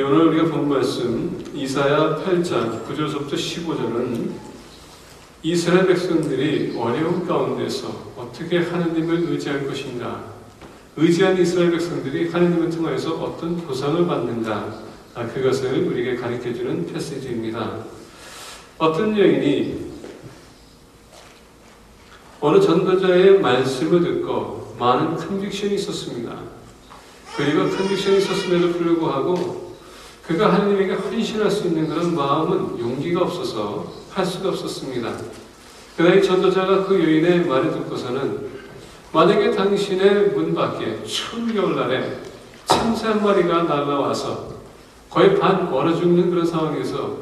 오늘 우리가 본 말씀 이사야 8장 9절부터 15절은 이스라엘 백성들이 어려운 가운데서 어떻게 하나님을 의지할 것인가, 의지한 이스라엘 백성들이 하나님을 통하여서 어떤 보상을 받는가, 그것을 우리에게 가르쳐주는 패시지입니다. 어떤 여인이 어느 전도자의 말씀을 듣고 많은 컨빅션이 있었습니다. 그리고 컨빅션이 있었음에도 불구하고 그가 하나님에게 헌신할 수 있는 그런 마음은 용기가 없어서 할 수가 없었습니다. 그러나 이 전도자가 그 여인의 말을 듣고서는 만약에 당신의 문 밖에 추운 겨울날에 참새 한 마리가 날아와서 거의 반 얼어 죽는 그런 상황에서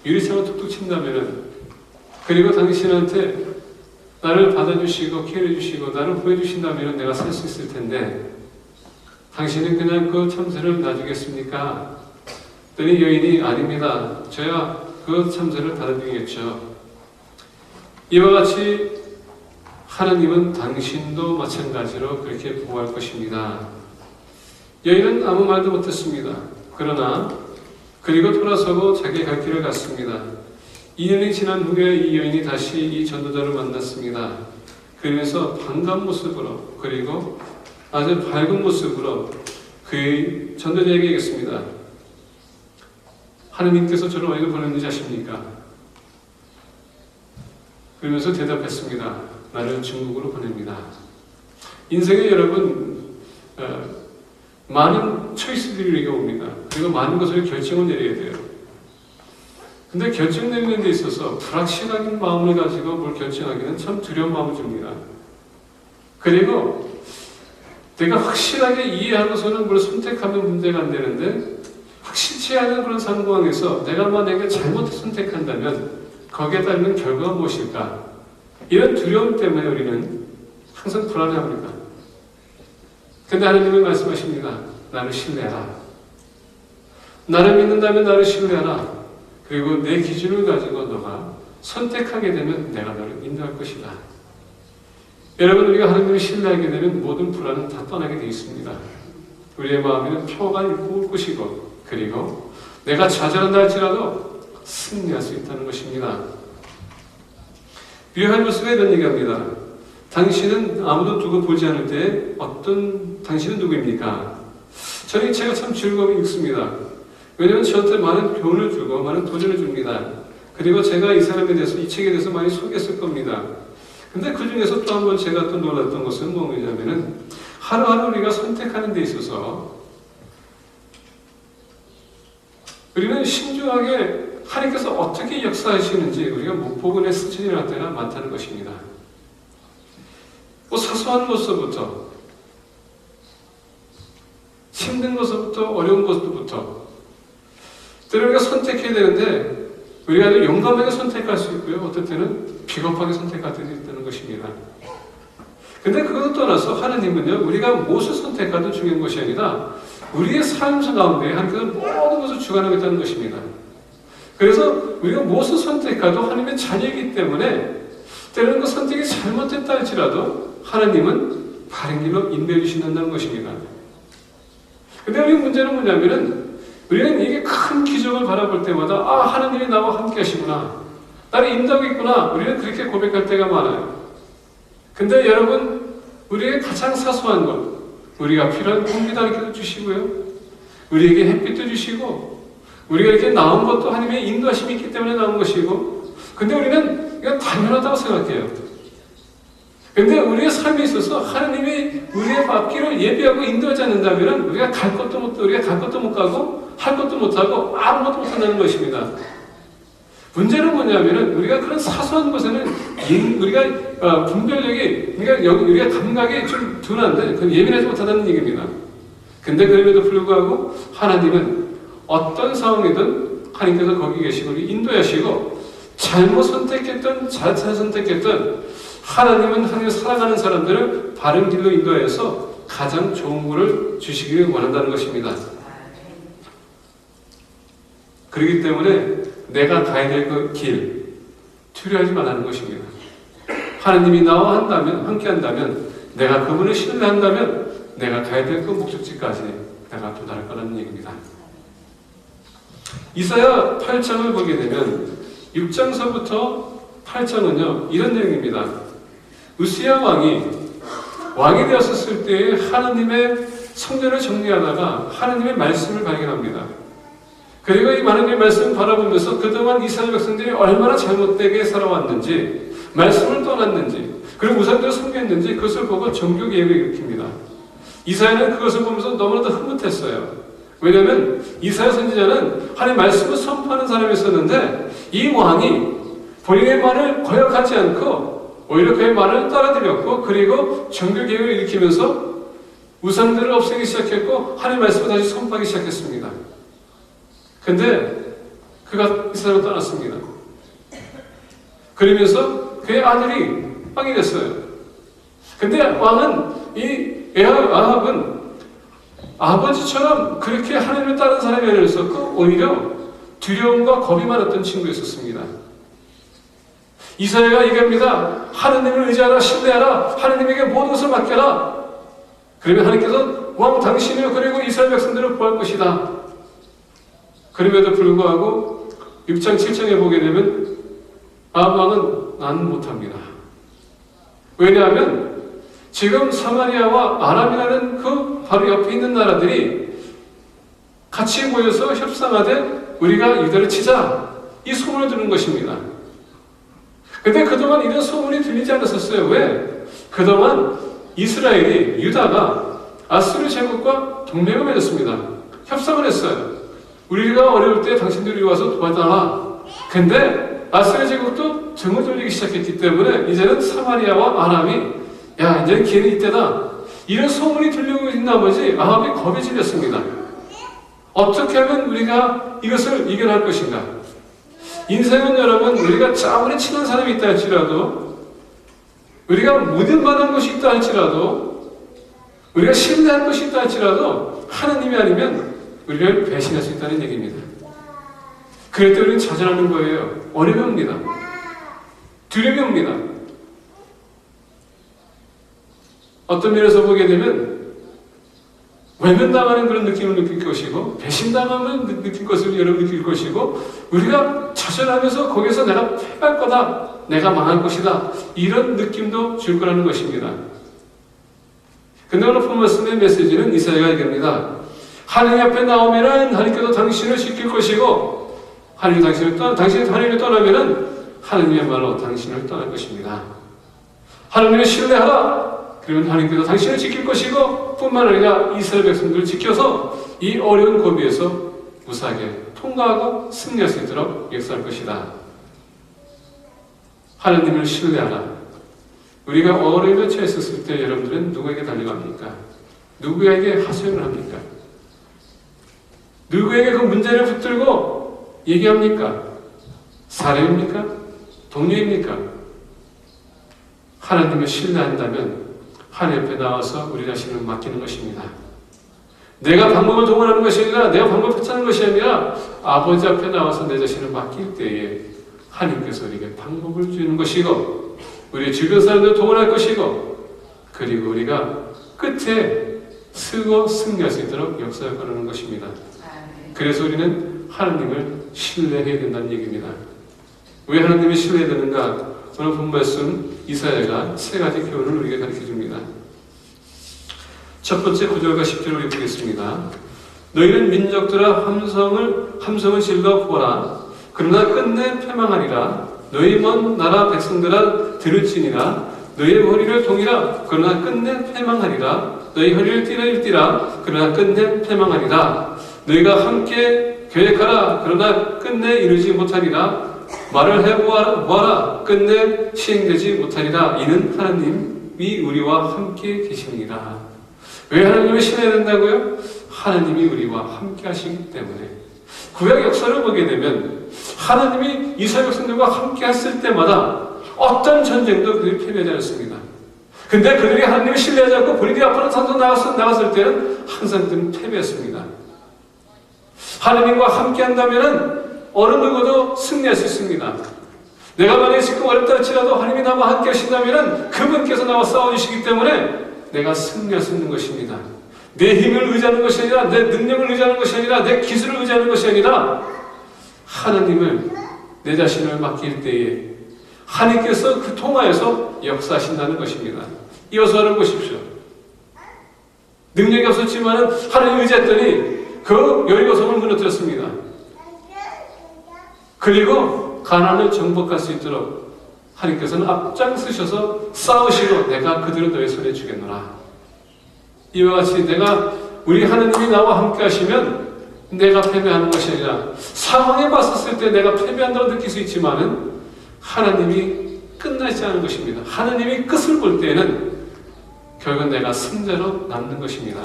유리창을 툭툭 친다면은, 그리고 당신한테 나를 받아주시고 케어해주시고 나를 구해주신다면 내가 살 수 있을 텐데 당신은 그냥 그 참새를 놔주겠습니까? 그랬더니 여인이 아닙니다. 저야 그 참새를 받아들이겠죠. 이와 같이 하나님은 당신도 마찬가지로 그렇게 보호할 것입니다. 여인은 아무 말도 못했습니다. 그리고 돌아서고 자기 갈 길을 갔습니다. 2년이 지난 후에 이 여인이 다시 이 전도자를 만났습니다. 그러면서 반가운 모습으로, 그리고 아주 밝은 모습으로 그 전도자에게 얘기했습니다. 하느님께서 저를 어디로 보냈는지 아십니까? 그러면서 대답했습니다. 나를 중국으로 보냅니다. 인생에 여러분 많은 초이스들이 옵니다. 그리고 많은 것을 결정을 내려야 돼요. 근데 결정 내리는 데 있어서 불확실한 마음을 가지고 뭘 결정하기는 참 두려운 마음을 줍니다. 그리고 내가 확실하게 이해하고서는 뭘 선택하면 문제가 안 되는데, 확실치 않은 그런 상황에서 내가 만약에 잘못 선택한다면 거기에 따르는 결과가 무엇일까? 이런 두려움 때문에 우리는 항상 불안해합니다. 근데 하나님은 말씀하십니다. 나를 신뢰하라. 나를 믿는다면 나를 신뢰하라. 그리고 내 기준을 가지고 너가 선택하게 되면 내가 너를 인도할 것이다. 여러분, 우리가 하나님을 신뢰하게 되면 모든 불안은 다 떠나게 되어 있습니다. 우리의 마음에는 평화가 올 것이고, 그리고 내가 좌절한다 할지라도 승리할 수 있다는 것입니다. 요한일서가 이런 얘기합니다. 당신은 아무도 두고 보지 않을 때 당신은 누구입니까? 저는 이 책을 참 즐거움이 읽습니다. 왜냐하면 저한테 많은 교훈을 주고 많은 도전을 줍니다. 그리고 제가 이 사람에 대해서, 이 책에 대해서 많이 소개했을 겁니다. 근데 그 중에서 또 한 번 제가 또 놀랐던 것은 뭐냐면은, 하루하루 우리가 선택하는 데 있어서 우리는 신중하게 하나님께서 어떻게 역사하시는지 우리가 못 보고는 스쳐지 날 때가 많다는 것입니다. 사소한 것부터, 힘든 것부터, 어려운 것부터 때로 우리가 선택해야 되는데, 우리가 아주 용감하게 선택할 수 있고요, 어떨 때는 비겁하게 선택할 때도 있다는 것입니다. 근데 그것을 떠나서 하나님은요, 우리가 무엇을 선택하든 중요한 것이 아니라 우리의 삶 가운데 하나님께서 모든 것을 주관하겠다는 것입니다. 그래서 우리가 무엇을 선택하도 하나님의 자녀이기 때문에 때로는 그 선택이 잘못됐다 할지라도 하나님은 바른 길로 인도해 주신다는 것입니다. 근데 우리 문제는 뭐냐면은, 우리는 이게 큰 기적을 바라볼 때마다 하나님이 나와 함께 하시구나, 나를 인도하고 있구나, 우리는 그렇게 고백할 때가 많아요. 근데 여러분, 우리의 가장 사소한 것, 우리가 필요한 공기도 하나님께서 주시고요, 우리에게 햇빛도 주시고, 우리가 이렇게 나온 것도 하나님의 인도하심이 있기 때문에 나온 것이고, 근데 우리는 이건 당연하다고 생각해요. 근데 우리의 삶에 있어서 하나님이 우리의 앞길을 예비하고 인도하지 않는다면 우리가 갈 것도 못 가고 할 것도 못 하고 아무것도 못 한다는 것입니다. 문제는 뭐냐면은, 우리가 그런 사소한 것에는 우리가 분별력이, 우리가 감각이 좀 둔한데, 그건 예민하지 못하다는 얘기입니다. 근데 그럼에도 불구하고 하나님은 어떤 상황이든 하나님께서 거기 계시고 우리 인도하시고, 잘못 선택했든 잘 선택했든 하나님은 하나님을 사랑하는 사람들을 바른 길로 인도해서 가장 좋은 것을 주시기를 원한다는 것입니다. 그렇기 때문에 내가 가야 될 그 길 두려워하지 말라는 것입니다. 하나님이 나와 함께 한다면, 내가 그분을 신뢰한다면 내가 가야 될 그 목적지까지 내가 도달할 거라는 얘기입니다. 이사야 8장을 보게 되면 6장서부터 8장은요 이런 내용입니다. 우시야 왕이 되었을 때에 하나님의 성전을 정리하다가 하나님의 말씀을 발견합니다. 그리고 이 하나님의 말씀을 바라보면서 그동안 이스라엘 백성들이 얼마나 잘못되게 살아왔는지, 말씀을 떠났는지, 그리고 우상들을 섬겼는지 그것을 보고 종교개혁을 일으킵니다. 이사야는 그것을 보면서 너무나도 흐뭇했어요. 왜냐하면 이사야 선지자는 하나님의 말씀을 선포하는 사람이었는데 이 왕이 본인의 말을 거역하지 않고 오히려 그의 말을 따라들였고 그리고 종교개혁을 일으키면서 우상들을 없애기 시작했고 하나님의 말씀을 다시 선포하기 시작했습니다. 근데 그가 이스라엘을 떠났습니다. 그러면서 그의 아들이 왕이 됐어요. 근데 왕은 이 아합은 아버지처럼 그렇게 하나님을 따르는 사람이 아니었었고 오히려 두려움과 겁이 많았던 친구였었습니다. 이사야가 얘기합니다. 하나님을 의지하라, 신뢰하라, 하나님에게 모든 것을 맡겨라. 그러면 하나님께서 왕 당신을 그리고 이스라엘 백성들을 구할 것이다. 그럼에도 불구하고 6장 7장에 보게 되면 아합 왕은 나는 못합니다. 왜냐하면 지금 사마리아와 아람이라는 그 바로 옆에 있는 나라들이 같이 모여서 협상하되 우리가 유다를 치자 이 소문을 듣는 것입니다. 근데 그동안 이런 소문이 들리지 않았었어요. 왜? 그동안 이스라엘이 유다가 아수르 제국과 동맹을 맺었습니다. 협상을 했어요. 우리가 어려울 때 당신들이 와서 도와달라. 근데 아수르 제국도 등을 돌리기 시작했기 때문에 이제는 사마리아와 아람이 야 이제는 기회는 이때다. 이런 소문이 들리고 있는 나머지 아합이 겁에 질렸습니다. 어떻게 하면 우리가 이것을 이겨낼 것인가? 인생은 여러분 우리가 아무리 친한 사람이 있다 할지라도 우리가 믿을 만한 것이 있다 할지라도 우리가 신뢰할 것이 있다 할지라도 하나님이 아니면 우리를 배신할 수 있다는 얘기입니다. 그럴 때 우리는 좌절하는 거예요. 어려움이 옵니다. 두려움이 옵니다. 어떤 면에서 보게 되면 외면당하는 그런 느낌을 느낄 것이고 배신당하면 느낄 것을 여러분 느낄 것이고 우리가 좌절하면서 거기서 내가 패할 거다, 내가 망할 것이다 이런 느낌도 줄 거라는 것입니다. 근데 오늘 본 말씀의 메시지는 이사야가 얘기합니다. 하나님 앞에 나오면은 하나님께서 당신을 지킬 것이고 당신이 하나님을 떠나면은 하나님이야말로 당신을 떠날 것입니다. 하나님을 신뢰하라. 그러면 하나님께서 당신을 지킬 것이고 뿐만 아니라 이스라엘 백성들을 지켜서 이 어려운 고비에서 무사하게 통과하고 승리할 수 있도록 역사할 것이다. 하나님을 신뢰하라. 우리가 어려움에 처했을 때 여러분들은 누구에게 달려갑니까? 누구에게 하소연을 합니까? 누구에게 그 문제를 붙들고 얘기합니까? 사람입니까? 동료입니까? 하나님을 신뢰한다면 하나님 앞에 나와서 우리 자신을 맡기는 것입니다. 내가 방법을 동원하는 것이 아니라 내가 방법을 찾는 것이 아니라 아버지 앞에 나와서 내 자신을 맡길 때에 하나님께서 우리에게 방법을 주는 것이고 우리 주변 사람들을 동원할 것이고 그리고 우리가 끝에 쓰고 승리할 수 있도록 역사를 거는 것입니다. 그래서 우리는 하나님을 신뢰해야 된다는 얘기입니다. 왜 하나님을 신뢰해야 되는가? 오늘 본 말씀 이사야가 세 가지 교훈을 우리에게 가르쳐줍니다. 첫 번째 9절과 10절을 우리 보겠습니다. 너희는 민족들아 함성을 질러 보라. 그러나 끝내 패망하리라. 너희 먼 나라 백성들아 들을지니라. 너희의 허리를 동이라. 그러나 끝내 패망하리라. 너희 허리를 띠라. 그러나 끝내 패망하리라. 너희가 함께 계획하라. 그러나 끝내 이루지 못하리라. 말을 해보아라. 끝내 시행되지 못하리라. 이는 하나님이 우리와 함께 계십니다. 왜 하나님을 신뢰해야 된다고요? 하나님이 우리와 함께 하시기 때문에. 구약 역사를 보게 되면 하나님이 이스라엘 백성들과 함께 했을 때마다 어떤 전쟁도 그들이 패배하지 않았습니다. 근데 그들이 하나님을 신뢰하지 않고 본인들이 앞으로 산소 나갔을 때는 항상 그들은 패배했습니다. 하나님과 함께 한다면 어느 누구도 승리할 수 있습니다. 내가 만약에 지금 어렵다 할지라도 하나님이 나와 함께 하신다면 그분께서 나와 싸워주시기 때문에 내가 승리할 수 있는 것입니다. 내 힘을 의지하는 것이 아니라 내 능력을 의지하는 것이 아니라 내 기술을 의지하는 것이 아니라 하나님을 내 자신을 맡길 때에 하나님께서 그 통하여서 역사하신다는 것입니다. 이어서 알아보십시오. 능력이 없었지만 하나님 의지했더니 그 여리고성을 무너뜨렸습니다. 그리고 가나안을 정복할 수 있도록 하나님께서는 앞장서셔서 싸우시고 내가 그들을 너의 손에 주겠노라. 이와 같이 우리 하나님이 나와 함께 하시면 내가 패배하는 것이 아니라 상황에 봤었을 때 내가 패배한다고 느낄 수 있지만은 하나님이 끝나지 않은 것입니다. 하나님이 끝을 볼 때에는 결국 내가 승자로 남는 것입니다.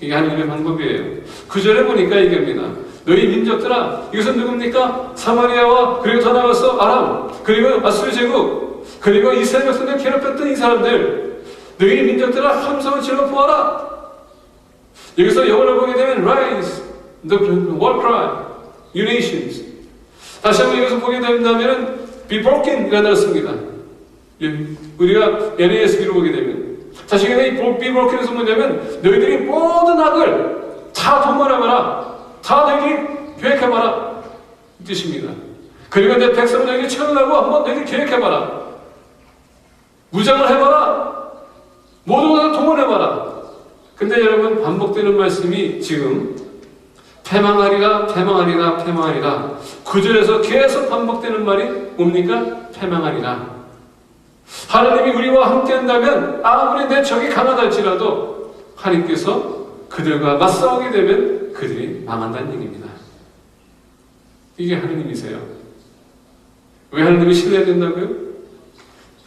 이게 하나님의 방법이에요. 9절에 보니까 얘기합니다. 너희 민족들아, 이것은 누굽니까? 사마리아와 그리고 더 나아가서 아람, 그리고 아수르 제국, 그리고 이스라엘 백성들 괴롭혔던 이 사람들, 너희 민족들아 함성을 질러 보아라. 여기서 영어를 보게 되면 Rise, the war cry, you nations. 다시 한번 여기서 보게 된다면 Be broken 이라는 단어를 씁니다. 우리가 NASB로 보게 되면 다시 Be broken에서 뭐냐면 너희들이 모든 악을 다 동원해봐라. 다 너희들이 계획해봐라. 이 뜻입니다. 그리고 내 백성을 너희들이 채우려고 한번 너희들이 계획해봐라. 무장을 해봐라. 모든 것을 동원해봐라. 근데 여러분 반복되는 말씀이 지금 패망하리라 패망하리라 패망하리라 9절에서 계속 반복되는 말이 뭡니까? 패망하리라. 하나님이 우리와 함께 한다면 아무리 내 적이 강하다 할지라도 하나님께서 그들과 맞싸우게 되면 그들이 망한다는 얘기입니다. 이게 하나님이세요. 왜 하나님이 신뢰해야 된다고요?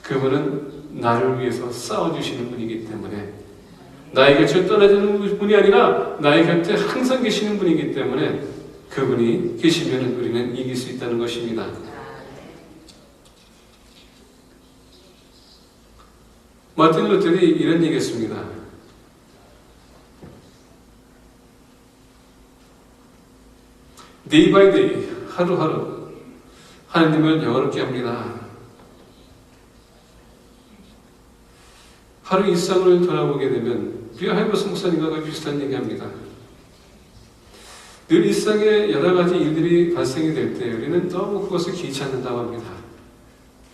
그분은 나를 위해서 싸워주시는 분이기 때문에 나의 곁을 떠나지는 분이 아니라 나의 곁에 항상 계시는 분이기 때문에 그분이 계시면 우리는 이길 수 있다는 것입니다. 마틴 루터이 이런 얘기했습니다. Day by day, 하루하루 하나님을 영원롭게 합니다. 하루 일상을 돌아보게 되면 우리가 하이버스 목사님과 비슷한 얘기합니다. 늘 일상에 여러 가지 일들이 발생이 될 때 우리는 너무 그것을 기이치 않는다고 합니다.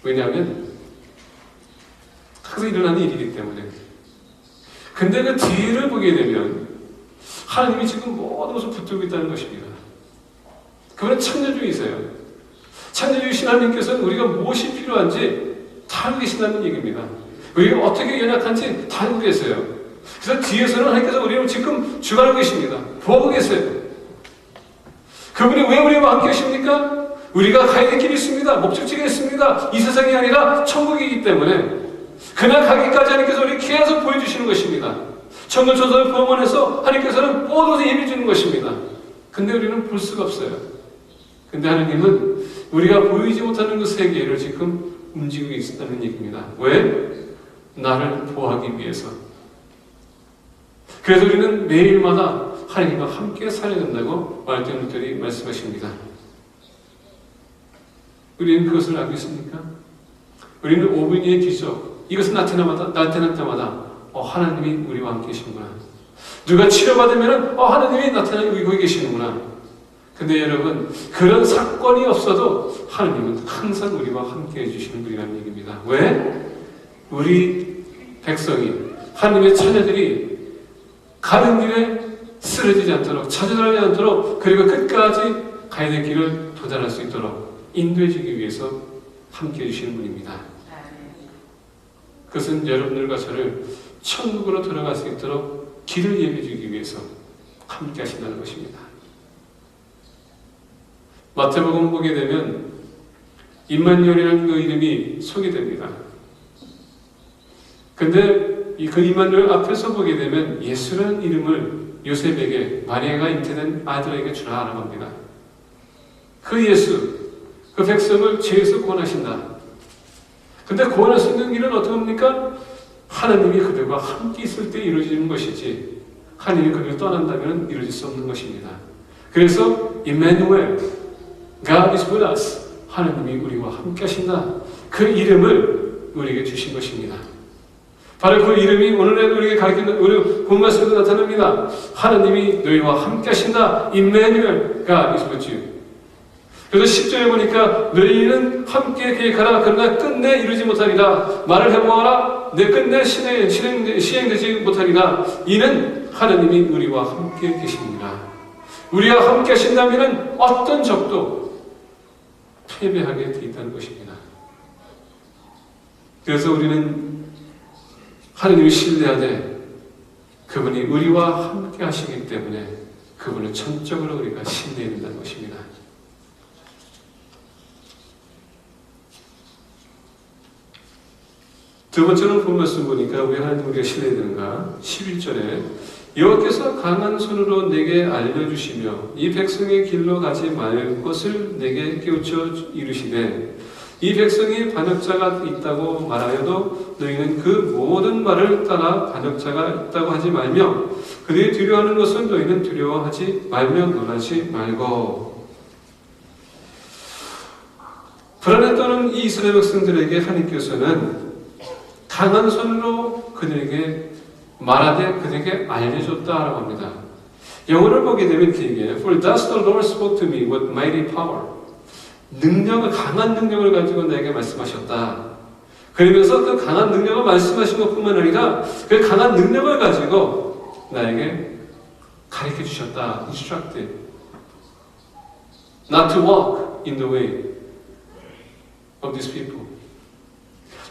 왜냐하면 항상 일어나는 일이기 때문에. 근데 그 뒤를 보게 되면 하나님이 지금 모든 것을 붙들고 있다는 것입니다. 그분은 창조주이세요. 창조주이신 하나님께서는 우리가 무엇이 필요한지 다 알고 계신다는 얘기입니다. 우리가 어떻게 연약한지 다 알고 계세요. 그래서 뒤에서는 하나님께서 우리를 지금 주관하고 계십니다. 보고 계세요. 그분이 왜 우리와 함께 계십니까? 우리가 가야 될 길이 있습니다. 목적지가 있습니다. 이 세상이 아니라 천국이기 때문에 그날 가기까지 하나님께서 우리 계속 보여주시는 것입니다. 천국 조선을 범원해서 하나님께서는 모든 것을 예비해 주는 것입니다. 근데 우리는 볼 수가 없어요. 근데 하나님은 우리가 보이지 못하는 그 세계를 지금 움직이고 있다는 얘기입니다. 왜? 나를 보호하기 위해서. 그래서 우리는 매일마다 하나님과 함께 살아야 된다고 마틴 루터이 말씀하십니다. 우리는 그것을 알고 있습니까? 우리는 5분 이의 기적, 이것은 나타날 때마다 하나님이 우리와 함께 계시는구나. 누가 치료받으면 하나님이 나타나고 거기 계시는구나. 근데 여러분, 그런 사건이 없어도 하나님은 항상 우리와 함께 해주시는 분이라는 얘기입니다. 왜? 우리 백성이, 하나님의 자녀들이 가는 길에 쓰러지지 않도록, 좌절하지 않도록, 그리고 끝까지 가야 될 길을 도달할 수 있도록 인도해주기 위해서 함께 해주시는 분입니다. 그것은 여러분들과 저를 천국으로 들어갈 수 있도록 길을 예비해주기 위해서 함께 하신다는 것입니다. 마태복음 보게 되면 임마누엘이라는 그 이름이 소개됩니다. 근데 그 임마누엘 앞에서 보게 되면 예수라는 이름을 요셉에게 마리아가 잉태된 아들에게 주라라고 합니다. 그 예수, 그 백성을 죄에서 구원하신다. 근데 구원할 수 있는 길은 어떻게 합니까? 하나님이 그들과 함께 있을 때 이루어지는 것이지 하나님이 그들을 떠난다면 이루어질 수 없는 것입니다. 그래서 임마누엘, God is with us. 하나님이 우리와 함께 하신다. 그 이름을 우리에게 주신 것입니다. 바로 그 이름이 오늘날 우리에게 가르치는 우리 본 말씀에도 나타납니다. 하나님이 너희와 함께 하신다. 임마누엘, God is with you. 그래서 10절에 보니까 너희는 함께 계획하라. 그러나 끝내 이루지 못하리라. 말을 해보아라. 내 끝내 시행되지 못하리라. 이는 하나님이 우리와 함께 계십니다. 우리와 함께 하신다면 어떤 적도 패배하게 돼 있다는 것입니다. 그래서 우리는 하나님을 신뢰하되 그분이 우리와 함께 하시기 때문에 그분을 전적으로 우리가 신뢰해야 된다는 것입니다. 두 번째는 본 말씀 보니까 왜 하나님 우리가 신뢰해야 되는가? 11절에 여호와께서 강한 손으로 내게 알려주시며 이 백성의 길로 가지 말 것을 내게 깨우쳐 이르시되 이 백성이 반역자가 있다고 말하여도 너희는 그 모든 말을 따라 반역자가 있다고 하지 말며 그들이 두려워하는 것은 너희는 두려워하지 말며 놀라지 말고. 불안에 떠는 이 이스라엘 백성들에게 하나님께서는 강한 손으로 그들에게 말하되 그들에게 알려줬다라고 합니다. 영어를 보게 되면 이렇게 얘기해요. For thus the Lord spoke to me with mighty power. 강한 능력을 가지고 나에게 말씀하셨다. 그러면서 그 강한 능력을 말씀하신 것뿐만 아니라 그 강한 능력을 가지고 나에게 가르쳐 주셨다. Instructed. Not to walk in the way of these people.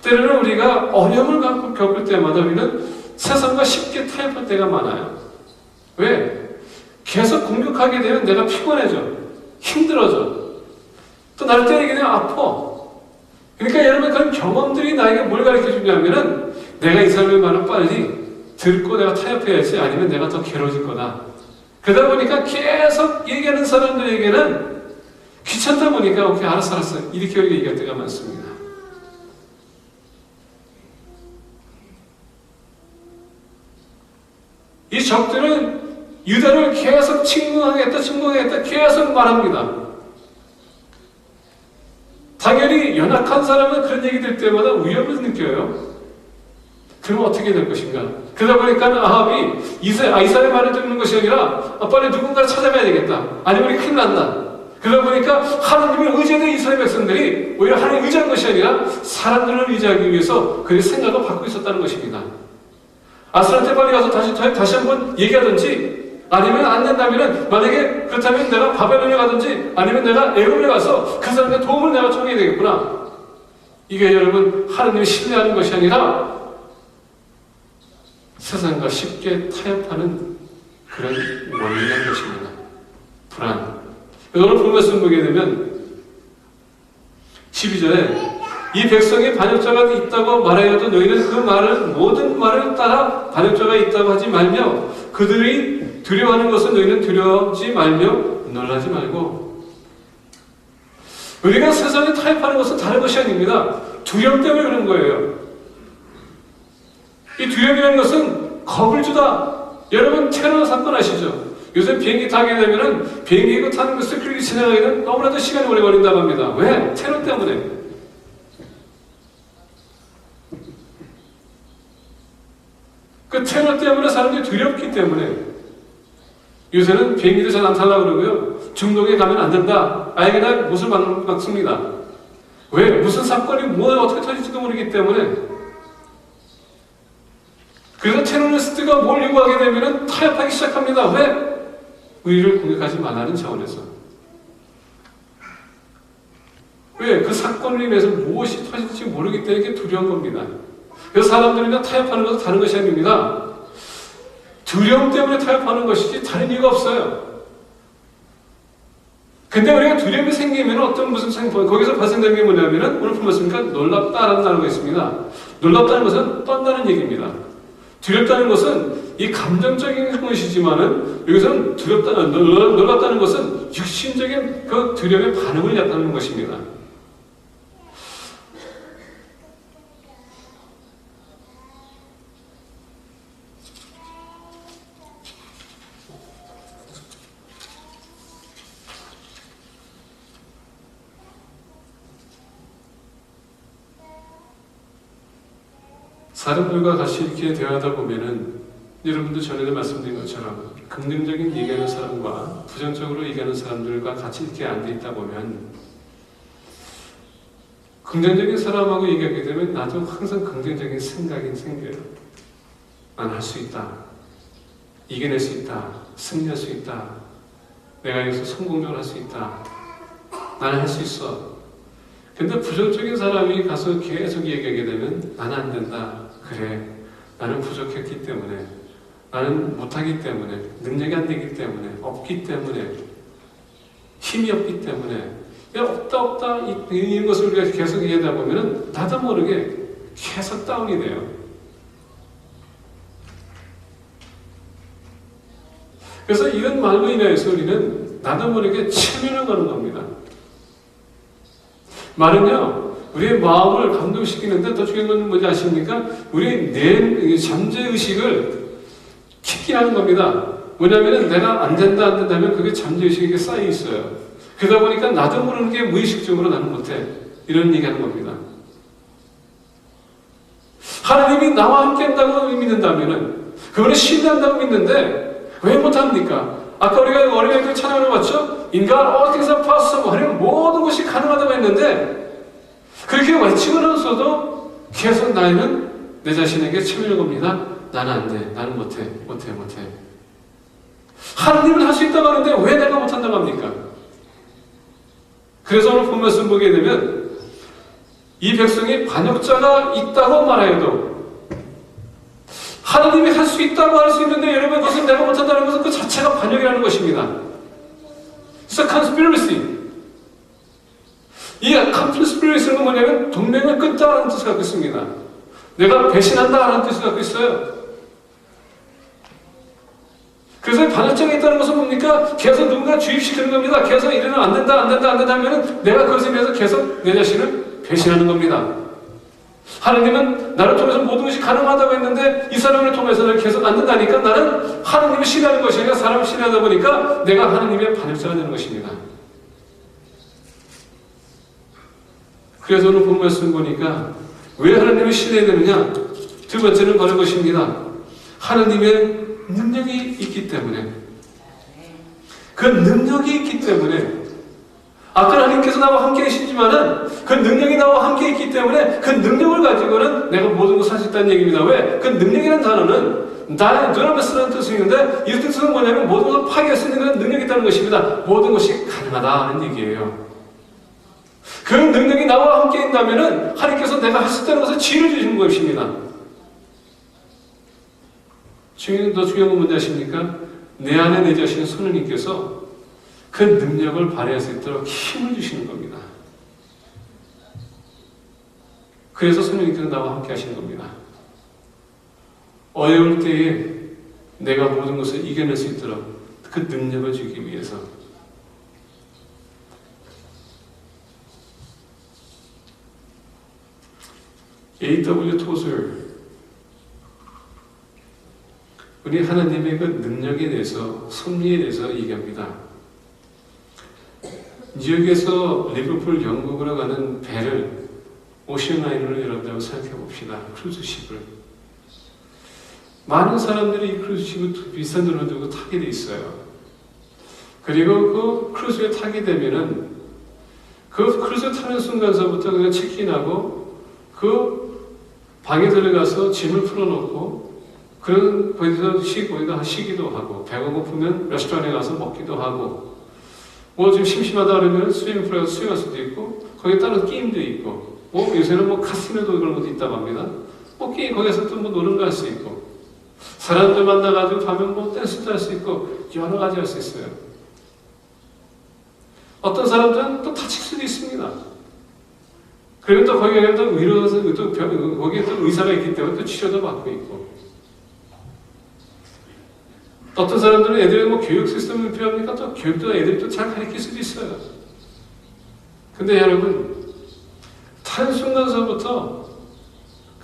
때로는 우리가 어려움을 겪을 때마다 우리는 세상과 쉽게 타협할 때가 많아요. 왜? 계속 공격하게 되면 내가 피곤해져. 힘들어져. 또 나를 때리게 되면 아파. 그러니까 여러분 그런 경험들이 나에게 뭘 가르쳐 주냐면은 내가 이 사람의 말을 빨리 듣고 내가 타협해야지 아니면 내가 더 괴로워질 거다. 그러다 보니까 계속 얘기하는 사람들에게는 귀찮다 보니까 오케이 알았어 이렇게 우리가 얘기할 때가 많습니다. 이 적들은 유다를 계속 침공하겠다 계속 말합니다. 당연히 연약한 사람은 그런 얘기 들 때마다 위협을 느껴요. 그럼 어떻게 될 것인가? 그러다 보니까 아합이 이사의 말을 듣는 것이 아니라 빨리 누군가를 찾아봐야 되겠다. 아니면 우리 큰일 난다. 그러다 보니까 하나님을 의지하는 이스라엘 백성들이 오히려 하나님을 의지한 것이 아니라 사람들을 의지하기 위해서 그의 생각을 바꾸고 있었다는 것입니다. 아스란테 빨리 가서 다시 한번 얘기하든지 아니면 안 된다면 만약에 그렇다면 내가 바벨론에 가든지 아니면 내가 애굽에 가서 그 사람의 도움을 내가 청해야 되겠구나. 이게 여러분 하나님을 신뢰하는 것이 아니라 세상과 쉽게 타협하는 그런 원리라는 것입니다. 불안. 오늘 본 말씀 보게 되면 12절에 이 백성이 반역자가 있다고 말하여도 너희는 그 모든 말을 따라 반역자가 있다고 하지 말며 그들이 두려워하는 것은 너희는 두려워하지 말며 놀라지 말고. 우리가 세상에 타협하는 것은 다른 것이 아닙니다. 두려움 때문에 그런 거예요. 이 두려움이라는 것은 겁을 주다. 여러분 테러 사건 아시죠? 요새 비행기 타게 되면은 비행기 타는 거 스큐리티 지나가기는 너무나도 시간이 오래 걸린다고 합니다. 왜? 테러 때문에. 그 테러 때문에 사람들이 두렵기 때문에 요새는 비행기도 잘 안 타려고 그러고요. 중동에 가면 안 된다. 아예 그냥 못을 막습니다. 왜? 무슨 사건이 어떻게 터질지도 모르기 때문에. 그래서 테러리스트가 뭘 요구하게 되면 타협하기 시작합니다. 왜? 우리를 공격하지 말라는 차원에서. 왜? 그 사건으로 인해서 무엇이 터질지 모르기 때문에 이게 두려운 겁니다. 그래서 사람들이 타협하는 것은 다른 것이 아닙니다. 두려움 때문에 타협하는 것이지 다른 이유가 없어요. 근데 우리가 두려움이 생기면 거기서 발생되는 게 뭐냐면은 오늘 보셨습니까? 놀랍다라는 단어가 있습니다. 놀랍다는 것은 떤다는 얘기입니다. 두렵다는 것은 이 감정적인 것이지만은 여기서는 놀랍다는 것은 육신적인 그 두려움의 반응을 나타내는 것입니다. 사람들과 같이 이렇게 대화하다 보면은 여러분도 전에도 말씀드린 것처럼 긍정적인 얘기하는 사람과 부정적으로 얘기하는 사람들과 같이 이렇게 앉아있다 보면 긍정적인 사람하고 얘기하게 되면 나도 항상 긍정적인 생각이 생겨요. 난 할 수 있다. 이겨낼 수 있다. 승리할 수 있다. 내가 여기서 성공적으로 할 수 있다. 나는 할 수 있어. 근데 부정적인 사람이 가서 계속 얘기하게 되면 나는 안 된다. 그래. 나는 부족했기 때문에. 나는 못하기 때문에. 능력이 안 되기 때문에. 없기 때문에. 힘이 없기 때문에. 없다 이런 것을 우리가 계속 얘기하다 보면 나도 모르게 계속 다운이 돼요. 그래서 이런 말로 인해서 우리는 나도 모르게 체면을 거는 겁니다. 말은요, 우리의 마음을 감동시키는데 더 중요한 건 뭔지 아십니까? 우리의 내 잠재의식을 깊게 하는 겁니다. 뭐냐면은 내가 안 된다면 그게 잠재의식에 쌓여 있어요. 그러다 보니까 나도 모르는 게 무의식적으로 나는 못해. 이런 얘기 하는 겁니다. 하나님이 나와 함께 한다고 믿는다면은, 그거를 신뢰한다고 믿는데, 왜 못합니까? 아까 우리가 어린이들 찬양을 봤죠? 인간 어떻게서 파서 하려면 모든 것이 가능하다고 했는데, 그렇게 외치고 나서도 계속 나는 내 자신에게 체면을 겁니다. 나는 안 돼. 나는 못해. 하나님은 할 수 있다고 하는데 왜 내가 못한다고 합니까? 그래서 오늘 본 말씀 보게 되면 이 백성이 반역자가 있다고 말하여도 하나님이 할 수 있다고 할 수 있는데 여러분 그것은 내가 못한다는 것은 그 자체가 반역이라는 것입니다. It's a conspiracy. 이 conspiracy는 뭐냐면 동맹을 끊다라는 뜻을 갖고 있습니다. 내가 배신한다라는 뜻을 갖고 있어요. 그래서 반역자가 있다는 것은 뭡니까? 계속 누군가 주입시키는 겁니다. 계속 이래는 안 된다 하면 내가 그것에 대해서 계속 내 자신을 배신하는 겁니다. 하나님은 나를 통해서 모든 것이 가능하다고 했는데 이 사람을 통해서는 계속 안 된다니까 나는 하나님을 신뢰하는 것이 아니라 사람을 신뢰하다 보니까 내가 하나님의 반역자가 되는 것입니다. 그래서 오늘 본 말씀 보니까 왜 하나님을 신뢰해야 되느냐? 두 번째는 바로 것입니다. 하나님의 능력이 있기 때문에. 그 능력이 있기 때문에. 아까 하나님께서 나와 함께 계시지만은 그 능력이 나와 함께 있기 때문에 그 능력을 가지고는 내가 모든 것을 할 수 있다는 얘기입니다. 왜? 그 능력이라는 단어는 나의 드라마스라는 뜻이 있는데 이 뜻은 뭐냐면 모든 것을 파괴할 수 있는 능력이 있다는 것입니다. 모든 것이 가능하다는 얘기예요. 그 능력이 나와 함께 있다면은 하나님께서 내가 할 수 있다는 것을 지혜를 주시는 것입니다. 더 중요한 건 뭔지 아십니까? 내 안에 내 자신의 성령님께서 그 능력을 발휘할 수 있도록 힘을 주시는 겁니다. 그래서 성령님께서 나와 함께 하시는 겁니다. 어려울 때에 내가 모든 것을 이겨낼 수 있도록 그 능력을 주기 위해서. A.W. 토zer 우리 하나님의 그 능력에 대해서 섭리에 대해서 얘기합니다. 뉴욕에서 리버풀 영국으로 가는 배를 오션라이너를 여러분들 한번 생각해 봅시다. 크루즈십을 많은 사람들이 이 크루즈십을 비싼 돈을 들고 타게 돼 있어요. 그리고 그 크루즈에 타게 되면은 그 크루즈 타는 순간서부터 그냥 체크인하고 그 방에 들어가서 짐을 풀어놓고 그런 거기서 쉬기도 하고 배가 고프면 레스토랑에 가서 먹기도 하고 뭐 좀 심심하다 그러면 스위밍풀에 가서 수영할 수도 있고 거기에 따른 게임도 있고 뭐 요새는 뭐 카시노도 그런 것도 있다고 합니다. 뭐 게임 거기서 또 뭐 노는 거 할 수 있고 사람들 만나가지고 가면 뭐 댄스도 할 수 있고 여러 가지 할 수 있어요. 어떤 사람들은 또 다칠 수도 있습니다. 그리고 또 거기에 또 위로해서 또 거기에 또 의사가 있기 때문에 또 치료도 받고 있고 어떤 사람들은 애들이 뭐 교육 시스템이 필요합니까? 또 교육도 애들이 또 잘 가르칠 수도 있어요. 근데 여러분, 타는 순간서부터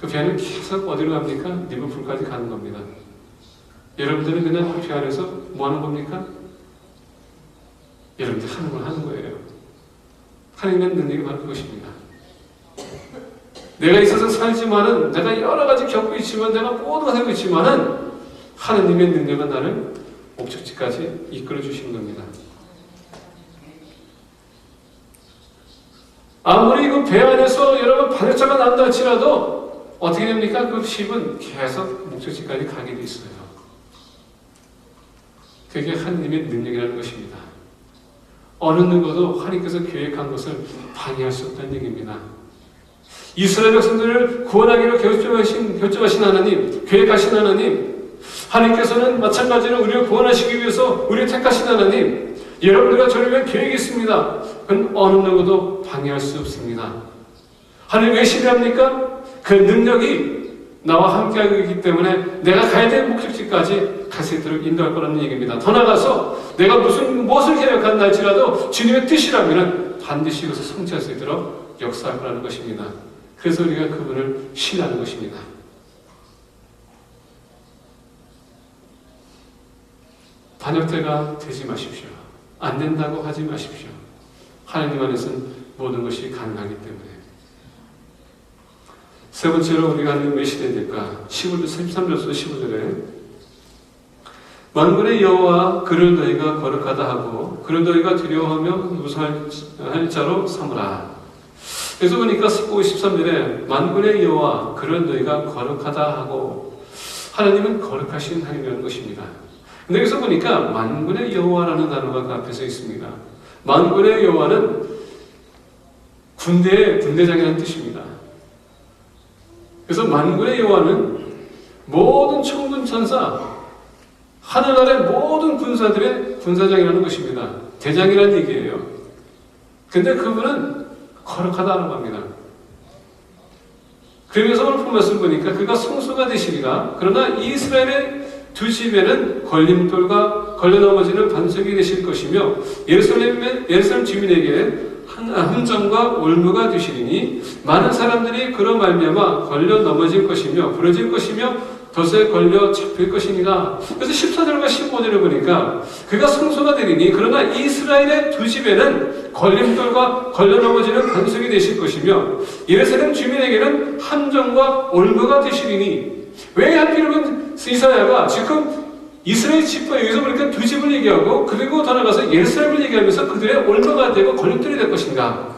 그 배는 계속 어디로 갑니까? 리버풀까지 가는 겁니다. 여러분들은 그냥 그 배 안에서 뭐 하는 겁니까? 여러분들 하는 걸 하는 거예요. 하나님의 능력이 바로 그것입니다. 내가 이 세상 살지만은, 내가 여러 가지 겪고 있지만, 내가 모든 걸 하고 있지만은, 하나님의 능력은 나를 목적지까지 이끌어 주시는 겁니다. 아무리 그 배 안에서 여러분 반역자가 난다 할지라도 어떻게 됩니까? 그 십은 계속 목적지까지 가게 돼 있어요. 그게 하나님의 능력이라는 것입니다. 어느 누구도 하나님께서 계획한 것을 방해할 수 없다는 얘기입니다. 이스라엘 백성들을 구원하기로 결정하신 하나님, 계획하신 하나님께서는 마찬가지로 우리를 구원하시기 위해서 우리를 택하신 하나님, 여러분들과 저를 위한 계획이 있습니다. 그건 어느 누구도 방해할 수 없습니다. 하나님 왜 신뢰합니까? 그 능력이 나와 함께하고 있기 때문에 내가 가야 될 목적지까지 갈 수 있도록 인도할 거라는 얘기입니다. 더 나아가서 내가 무엇을 계획한다 할지라도 주님의 뜻이라면 반드시 이것을 성취할 수 있도록 역사할 거라는 것입니다. 그래서 우리가 그분을 신뢰하는 것입니다. 반역자가 되지 마십시오. 안 된다고 하지 마십시오. 하나님 안에서는 모든 것이 가능하기 때문에. 세 번째로 우리가 하는 왜 시대야 될까? 13절에서 15절에 만군의 여호와 그를 너희가 거룩하다 하고 그를 너희가 두려워하며 무서워할 자로 삼으라. 그래서 보니까 19, 13절에 만군의 여호와 그를 너희가 거룩하다 하고 하나님은 거룩하신 하나님이라는 것입니다. 근데 여기서 보니까 만군의 여호와라는 단어가 그 앞에 서 있습니다. 만군의 여호와는 군대의 군대장이라는 뜻입니다. 그래서 만군의 여호와는 모든 천군 천사, 하늘 아래 모든 군사들의 군사장이라는 것입니다. 대장이라는 얘기예요. 근데 그분은 거룩하다는 겁니다. 그러면서 오늘 말씀 보니까 그가 성소가 되시리라. 그러나 이스라엘의 두 집에는 걸림돌과 걸려 넘어지는 반석이 되실 것이며 예루살렘 주민에게 함정과 올무가 되시리니 많은 사람들이 그로 말미암아 걸려 넘어질 것이며 부러질 것이며 덫에 걸려 잡힐 것이니라. 그래서 14절과 15절을 보니까 그가 성소가 되리니 그러나 이스라엘의 두 집에는 걸림돌과 걸려 넘어지는 반석이 되실 것이며 예루살렘 주민에게는 함정과 올무가 되시리니. 왜 하필이면 이사야가 지금 이스라엘 집과 여기서 보니까 두 집을 얘기하고 그리고 더 나가서 예루살렘을 얘기하면서 그들의 올무가 되고 걸림돌이 될 것인가?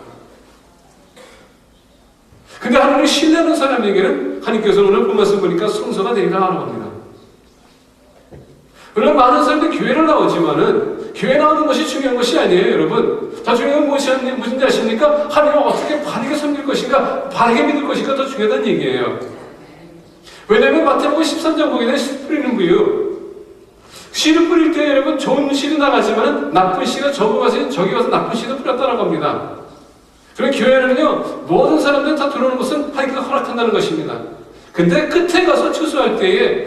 근데 하나님을 신뢰하는 사람에게는 하나님께서 오늘 본 말씀 보니까 성소가 되리라 하는 겁니다. 물론 많은 사람들이 교회를 나오지만은 교회 나오는 것이 중요한 것이 아니에요, 여러분. 더 중요한 것이 무슨지 아십니까? 하나님을 어떻게 바르게 섬길 것인가, 바르게 믿을 것인가 더 중요하다는 얘기예요. 왜냐하면 마태복음 13장 보게 되면 씨 뿌리는 거예요. 씨를 뿌릴 때 여러분 좋은 씨도 나가지만 나쁜 씨가 저기 가서 나쁜 씨도 뿌렸다는 겁니다. 그럼 교회는요 모든 사람들이 다 들어오는 것은 하나님께서 허락한다는 것입니다. 근데 끝에 가서 추수할 때에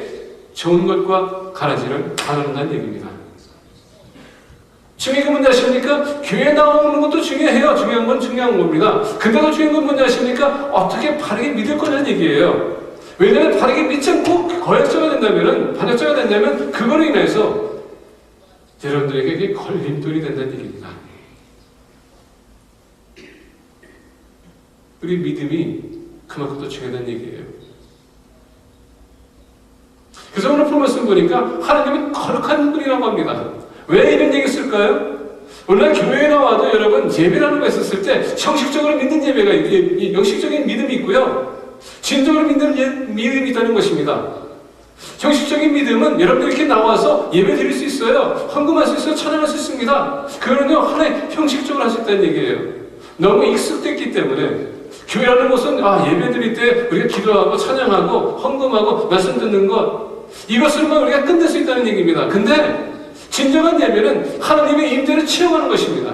좋은 것과 가라지를 나눈다는 얘기입니다. 중요한 건 뭔지 아십니까? 교회 나오는 것도 중요해요. 중요한 건 중요한 겁니다. 근데 더 중요한 건 뭔지 아십니까? 어떻게 바르게 믿을 거냐는 얘기예요. 왜냐하면 바르게 믿지 않고 거역자가 된다면, 반역자가 된다면 그거로 인해서 여러분들에게 걸림돌이 된다는 얘기입니다. 우리 믿음이 그만큼 더 중요하다는 얘기예요. 그래서 오늘 말씀 보니까 하나님은 거룩한 분이라고 합니다. 왜 이런 얘기 쓸까요? 오늘 교회에 나와도 여러분 예배라는 거 있었을 때 형식적으로 믿는 예배가 영식적인 믿음이 있고요. 진정으로 믿는 믿음이 있다는 것입니다. 형식적인 믿음은 여러분들이 이렇게 나와서 예배 드릴 수 있어요. 헌금할 수 있어요. 찬양할 수 있습니다. 그거는요 하나의 형식적으로 할 수 있다는 얘기예요. 너무 익숙됐기 때문에 교회라는 것은 예배 드릴 때 우리가 기도하고 찬양하고 헌금하고 말씀 듣는 것 이것을만 우리가 끝낼 수 있다는 얘기입니다. 근데 진정한 예배는 하나님의 임재를 체험하는 것입니다.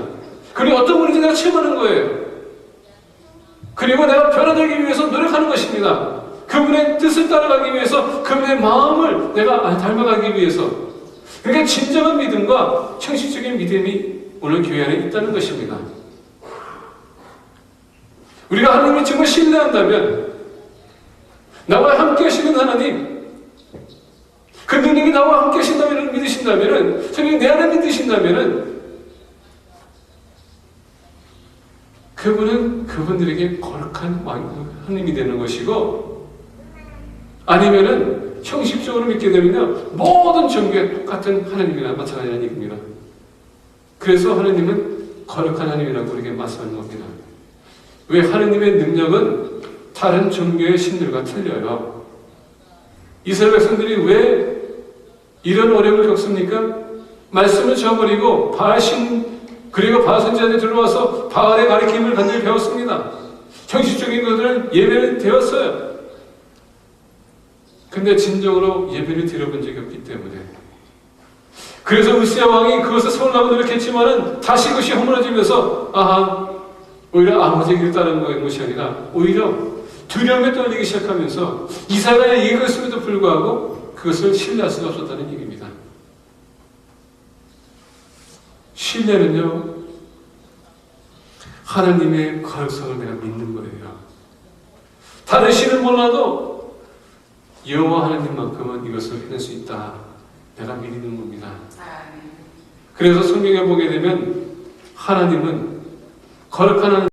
그리고 어떤 분인지 내가 체험하는 거예요. 그리고 내가 변화되기 위해서 노력하는 것입니다. 그분의 뜻을 따라가기 위해서 그분의 마음을 내가 닮아가기 위해서. 그러니까 진정한 믿음과 형식적인 믿음이 오늘 교회 안에 있다는 것입니다. 우리가 하나님을 정말 신뢰한다면 나와 함께 하시는 하나님 그 능력이 나와 함께 하신다면 믿으신다면 성령이 내 안에 믿으신다면 그분은 그분들에게 거룩한 하나님이 되는 것이고 아니면은 형식적으로 믿게 되면요, 모든 종교에 똑같은 하나님이나 마찬가지라는 얘기입니다. 그래서 하나님은 거룩한 하나님이라고 우리에게 말씀하는 겁니다. 왜? 하나님의 능력은 다른 종교의 신들과 틀려요. 이스라엘 백성들이 왜 이런 어려움을 겪습니까? 말씀을 저버리고 바알신 그리고 바알 선지자들이 들어와서 바알의 가르침을 간절히 배웠습니다. 형식적인 것들은 예배를 드렸어요. 근데 진정으로 예배를 드려본 적이 없기 때문에, 그래서 우시야 왕이 그것을 세우려고 노력했지만은 다시 그것이 허물어지면서 오히려 아버지의 길을 따르는 것이 아니라 오히려 두려움에 떨리기 시작하면서 이사야가 얘기했음에도 불구하고 그것을 신뢰할 수가 없었다는 얘기입니다. 신뢰는요, 하나님의 거룩성을 내가 믿는 거예요. 다른 신을 몰라도 여호와 하나님만큼은 이것을 해낼 수 있다, 내가 믿는 겁니다. 그래서 성경에 보게 되면 하나님은 거룩한 하나님